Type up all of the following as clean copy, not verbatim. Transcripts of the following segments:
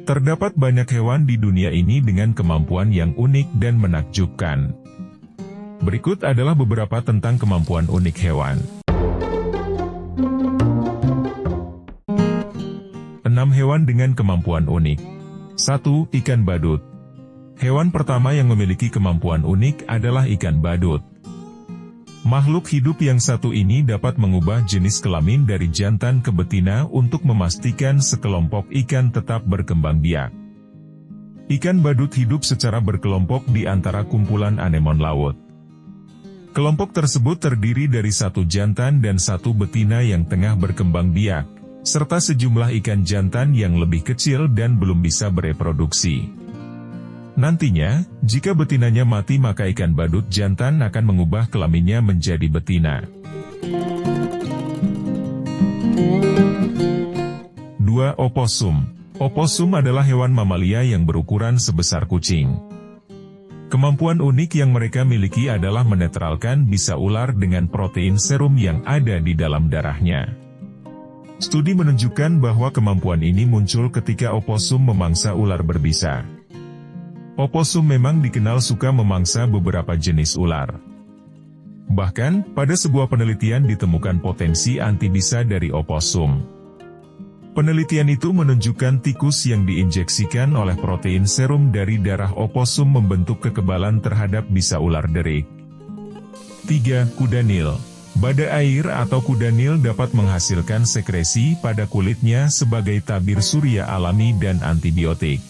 Terdapat banyak hewan di dunia ini dengan kemampuan yang unik dan menakjubkan. Berikut adalah beberapa tentang kemampuan unik hewan. 6 hewan dengan kemampuan unik. 1. Ikan badut. Hewan pertama yang memiliki kemampuan unik adalah ikan badut. Makhluk hidup yang satu ini dapat mengubah jenis kelamin dari jantan ke betina untuk memastikan sekelompok ikan tetap berkembang biak. Ikan badut hidup secara berkelompok di antara kumpulan anemon laut. Kelompok tersebut terdiri dari satu jantan dan satu betina yang tengah berkembang biak, serta sejumlah ikan jantan yang lebih kecil dan belum bisa bereproduksi. Nantinya, jika betinanya mati maka ikan badut jantan akan mengubah kelaminnya menjadi betina. 2. Oposum. Oposum adalah hewan mamalia yang berukuran sebesar kucing. Kemampuan unik yang mereka miliki adalah menetralkan bisa ular dengan protein serum yang ada di dalam darahnya. Studi menunjukkan bahwa kemampuan ini muncul ketika oposum memangsa ular berbisa. Oposum memang dikenal suka memangsa beberapa jenis ular. Bahkan, pada sebuah penelitian ditemukan potensi antibisa dari oposum. Penelitian itu menunjukkan tikus yang diinjeksikan oleh protein serum dari darah oposum membentuk kekebalan terhadap bisa ular derik. 3. Kuda Nil. Bada air atau kuda Nil dapat menghasilkan sekresi pada kulitnya sebagai tabir surya alami dan antibiotik.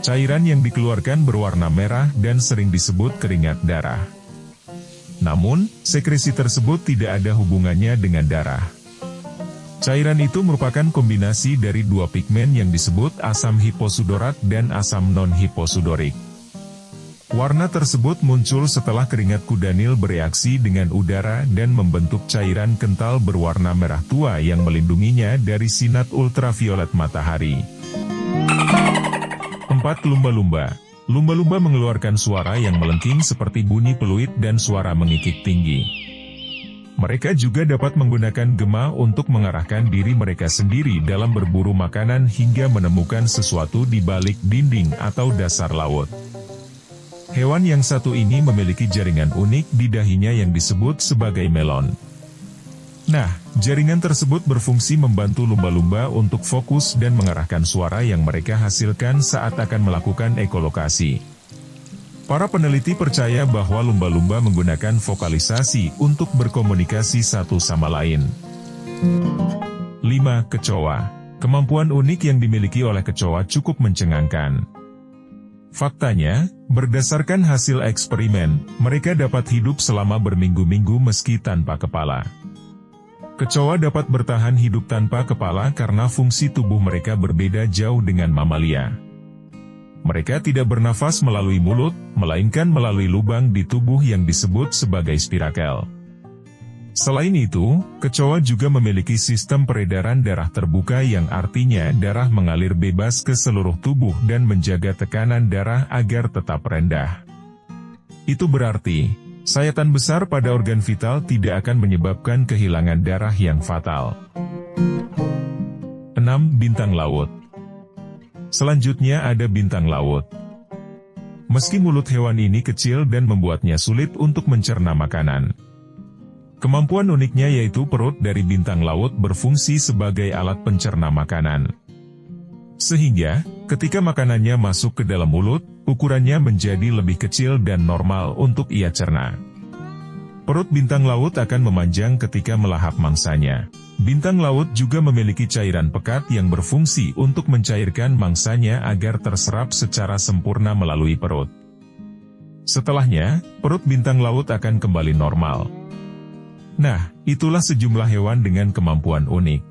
Cairan yang dikeluarkan berwarna merah dan sering disebut keringat darah. Namun, sekresi tersebut tidak ada hubungannya dengan darah. Cairan itu merupakan kombinasi dari dua pigmen yang disebut asam hiposudorat dan asam non-hiposudorik. Warna tersebut muncul setelah keringat kuda Nil bereaksi dengan udara dan membentuk cairan kental berwarna merah tua yang melindunginya dari sinar ultraviolet matahari. 4. Lumba-lumba. Lumba-lumba mengeluarkan suara yang melengking seperti bunyi peluit dan suara mengikik tinggi. Mereka juga dapat menggunakan gema untuk mengarahkan diri mereka sendiri dalam berburu makanan hingga menemukan sesuatu di balik dinding atau dasar laut. Hewan yang satu ini memiliki jaringan unik di dahinya yang disebut sebagai melon. Nah, jaringan tersebut berfungsi membantu lumba-lumba untuk fokus dan mengarahkan suara yang mereka hasilkan saat akan melakukan ekolokasi. Para peneliti percaya bahwa lumba-lumba menggunakan vokalisasi untuk berkomunikasi satu sama lain. 5. Kecoa. Kemampuan unik yang dimiliki oleh kecoa cukup mencengangkan. Faktanya, berdasarkan hasil eksperimen, mereka dapat hidup selama berminggu-minggu meski tanpa kepala. Kecoa dapat bertahan hidup tanpa kepala karena fungsi tubuh mereka berbeda jauh dengan mamalia. Mereka tidak bernafas melalui mulut, melainkan melalui lubang di tubuh yang disebut sebagai spirakel. Selain itu, kecoa juga memiliki sistem peredaran darah terbuka yang artinya darah mengalir bebas ke seluruh tubuh dan menjaga tekanan darah agar tetap rendah. Itu berarti, sayatan besar pada organ vital tidak akan menyebabkan kehilangan darah yang fatal. 6. Bintang laut. Selanjutnya ada bintang laut. Meski mulut hewan ini kecil dan membuatnya sulit untuk mencerna makanan, kemampuan uniknya yaitu perut dari bintang laut berfungsi sebagai alat pencerna makanan. Sehingga, ketika makanannya masuk ke dalam mulut, ukurannya menjadi lebih kecil dan normal untuk ia cerna. Perut bintang laut akan memanjang ketika melahap mangsanya. Bintang laut juga memiliki cairan pekat yang berfungsi untuk mencairkan mangsanya agar terserap secara sempurna melalui perut. Setelahnya, perut bintang laut akan kembali normal. Nah, itulah sejumlah hewan dengan kemampuan unik.